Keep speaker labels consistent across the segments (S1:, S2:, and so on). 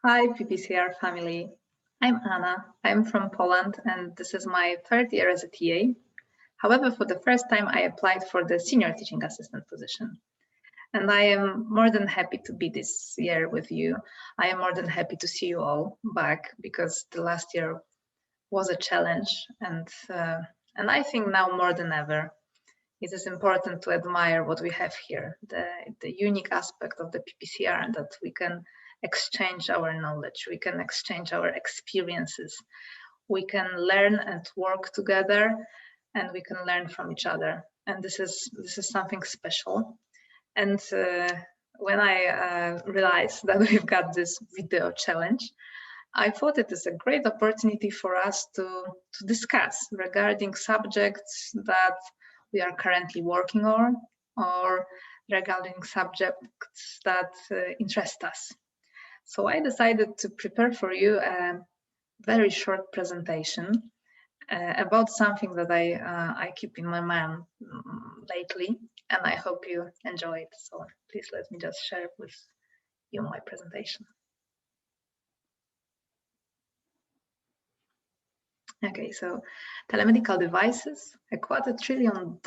S1: Hi, PPCR family. I'm Anna. I'm from Poland, and this is my third year as a TA. However, for the first time, I applied for the senior teaching assistant position. And I am more than happy to be this year with you. I am more than happy to see you all back because the last year was a challenge. And I think now more than ever, it is important to admire what we have here, the unique aspect of the PPCR, and that we can exchange our knowledge, we can exchange our experiences, we can learn and work together, and we can learn from each other. And this is something special. And when I realized that we've got this video challenge, I thought it is a great opportunity for us to discuss regarding subjects that we are currently working on, or regarding subjects that interest us. So I decided to prepare for you a very short presentation about something that I keep in my mind lately, and I hope you enjoy it. So please let me just share with you my presentation. Okay, so telemedical devices, a $250 billion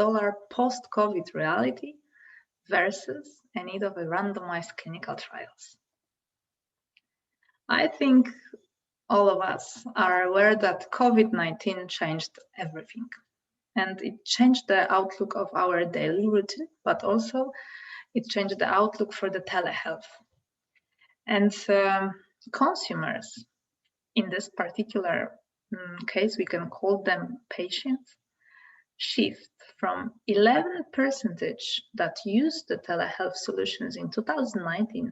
S1: post-COVID reality versus a need of a randomized clinical trials. I think all of us are aware that COVID-19 changed everything, and it changed the outlook of our daily routine, but also it changed the outlook for the telehealth. And consumers, in this particular case, we can call them patients, shift from 11% that used the telehealth solutions in 2019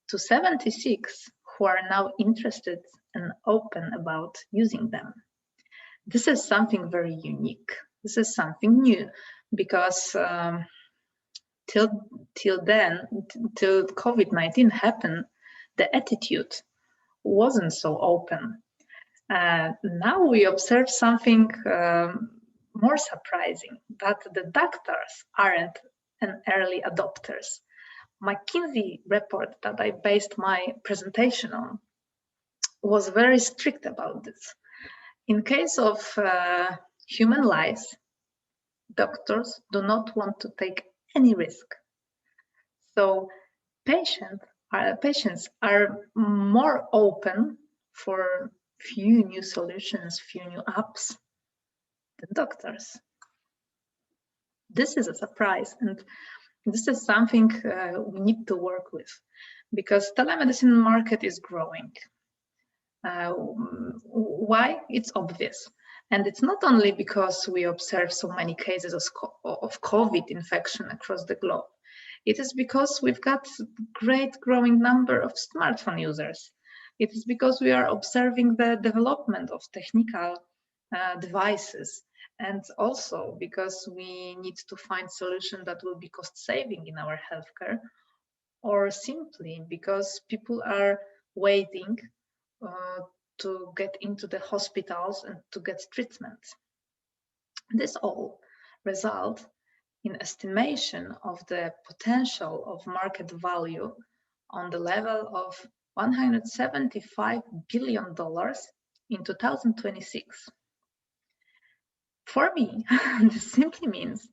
S1: to 76 who are now interested and open about using them. This is something very unique. This is something new because till COVID-19 happened, the attitude wasn't so open. Now we observe something more surprising, that the doctors aren't an early adopters. McKinsey report that I based my presentation on was very strict about this. In case of human lives, doctors do not want to take any risk. So patients are more open for few new solutions, few new apps than doctors. This is a surprise, and this is something we need to work with, because telemedicine market is growing. Why? It's obvious. And it's not only because we observe so many cases of COVID infection across the globe. It is because we've got great growing number of smartphone users. It is because we are observing the development of technical devices, and also because we need to find solution that will be cost saving in our healthcare, or simply because people are waiting to get into the hospitals and to get treatment. This all result in estimation of the potential of market value on the level of $175 billion in 2026. For me, this simply means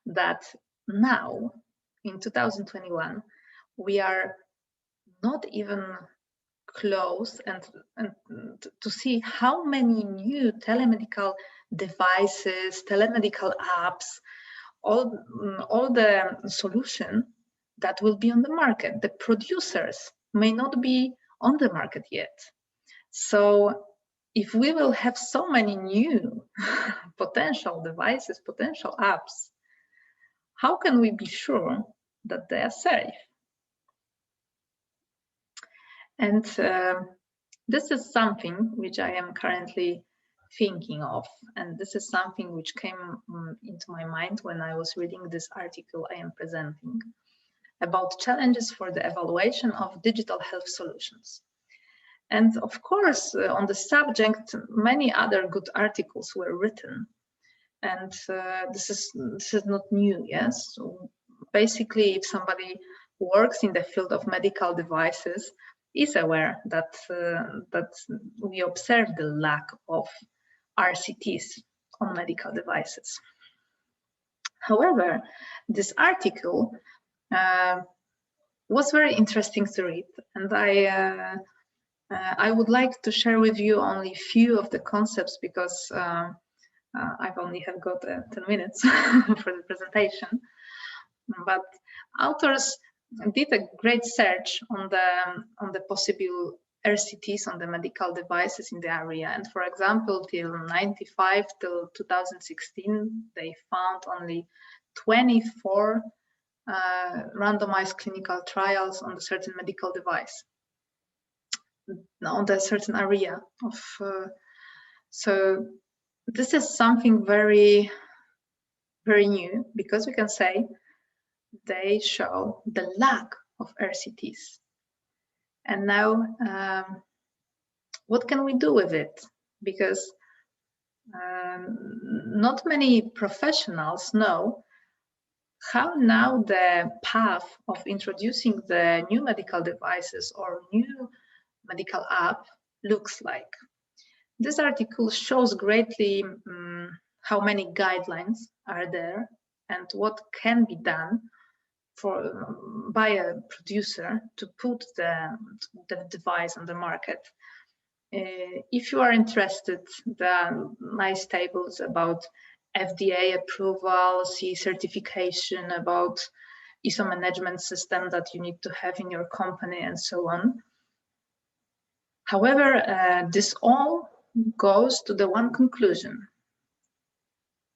S1: that now, in 2021, we are not even close and to see how many new telemedical devices, telemedical apps, all the solution that will be on the market. The producers may not be on the market yet. So if we will have so many new potential devices, potential apps, how can we be sure that they are safe? And this is something which I am currently thinking of, and this is something which came into my mind when I was reading this article I am presenting about challenges for the evaluation of digital health solutions. And of course, on the subject, many other good articles were written, and this is not new. Yes, so basically, if somebody works in the field of medical devices, is aware that we observe the lack of RCTs on medical devices. However, this article was very interesting to read, and I would like to share with you only a few of the concepts, because I've only have got 10 minutes for the presentation. But authors did a great search on the possible RCTs on the medical devices in the area. And for example, till 95 till 2016, they found only 24 randomized clinical trials on a certain medical device, on the certain area of. So this is something very, very new, because we can say they show the lack of RCTs. And now, what can we do with it? Because not many professionals know how now the path of introducing the new medical devices or new medical app looks like. This article shows greatly how many guidelines are there and what can be done by a producer to put the device on the market. If you are interested, there are nice tables about FDA approval, CE certification, about ISO management system that you need to have in your company, and so on. However, this all goes to the one conclusion.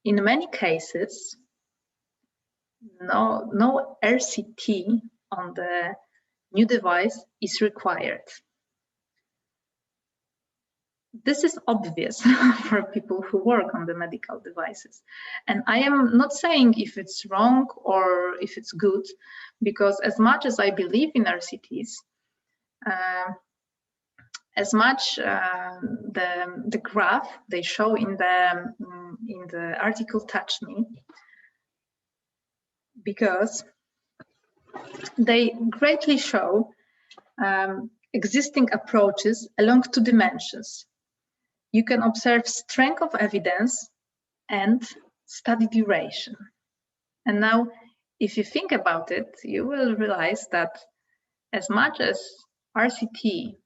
S1: In many cases, no RCT on the new device is required. This is obvious for people who work on the medical devices. And I am not saying if it's wrong or if it's good, because as much as I believe in RCTs, as much the graph they show in the article touched me, because they greatly show existing approaches along two dimensions. You can observe strength of evidence and study duration. And now, if you think about it, you will realize that as much as RCT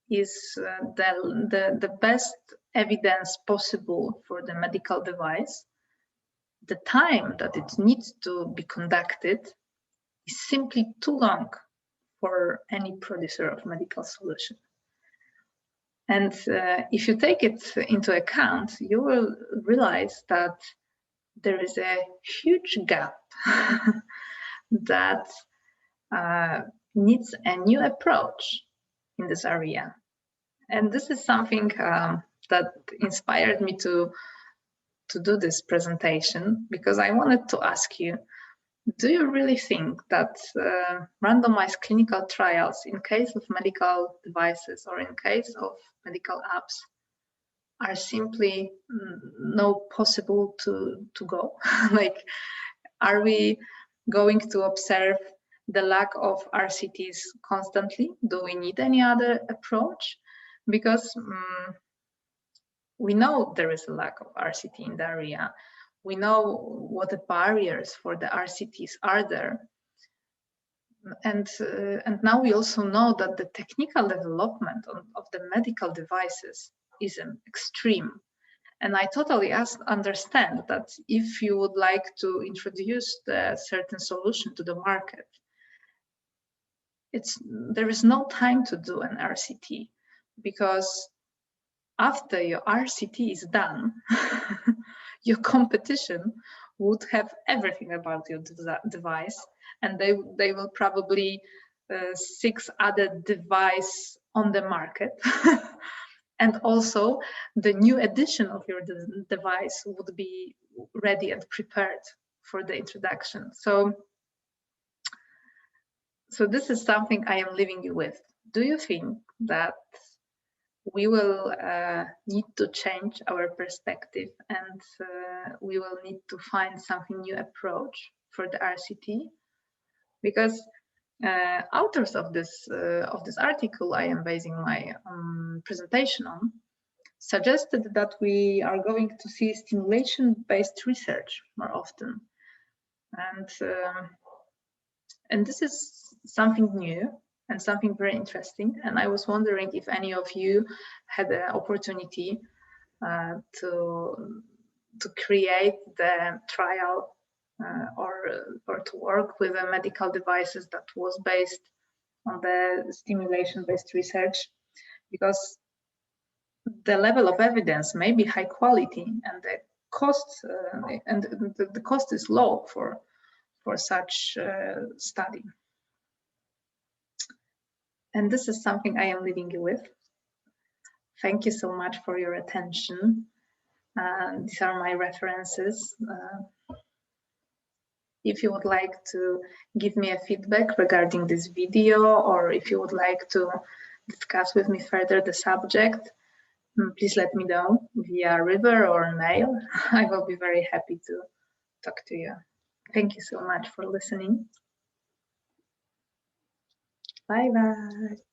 S1: is the best evidence possible for the medical device, the time that it needs to be conducted is simply too long for any producer of medical solution. And if you take it into account, you will realize that there is a huge gap that needs a new approach in this area. And this is something that inspired me to do this presentation, because I wanted to ask you, do you really think that randomized clinical trials in case of medical devices or in case of medical apps are simply not possible to go? Like, are we going to observe the lack of RCTs constantly? Do we need any other approach? Because we know there is a lack of RCT in the area. We know what the barriers for the RCTs are there. And now we also know that the technical development of the medical devices is extreme. And I totally understand that if you would like to introduce a certain solution to the market, there is no time to do an RCT, because after your RCT is done, your competition would have everything about your device, and they will probably 6 other devices on the market. And also the new edition of your device would be ready and prepared for the introduction. So this is something I am leaving you with. Do you think that we will need to change our perspective, and we will need to find something new approach for the RCT? Because authors of this article I am basing my presentation on suggested that we are going to see stimulation-based research more often, and this is something new and something very interesting. And I was wondering if any of you had the opportunity to create the trial or to work with the medical devices that was based on the stimulation-based research, because the level of evidence may be high quality and the cost the cost is low for such study. And this is something I am leaving you with. Thank you so much for your attention. These are my references. If you would like to give me a feedback regarding this video, or if you would like to discuss with me further the subject, please let me know via River or mail. I will be very happy to talk to you. Thank you so much for listening. Bye-bye.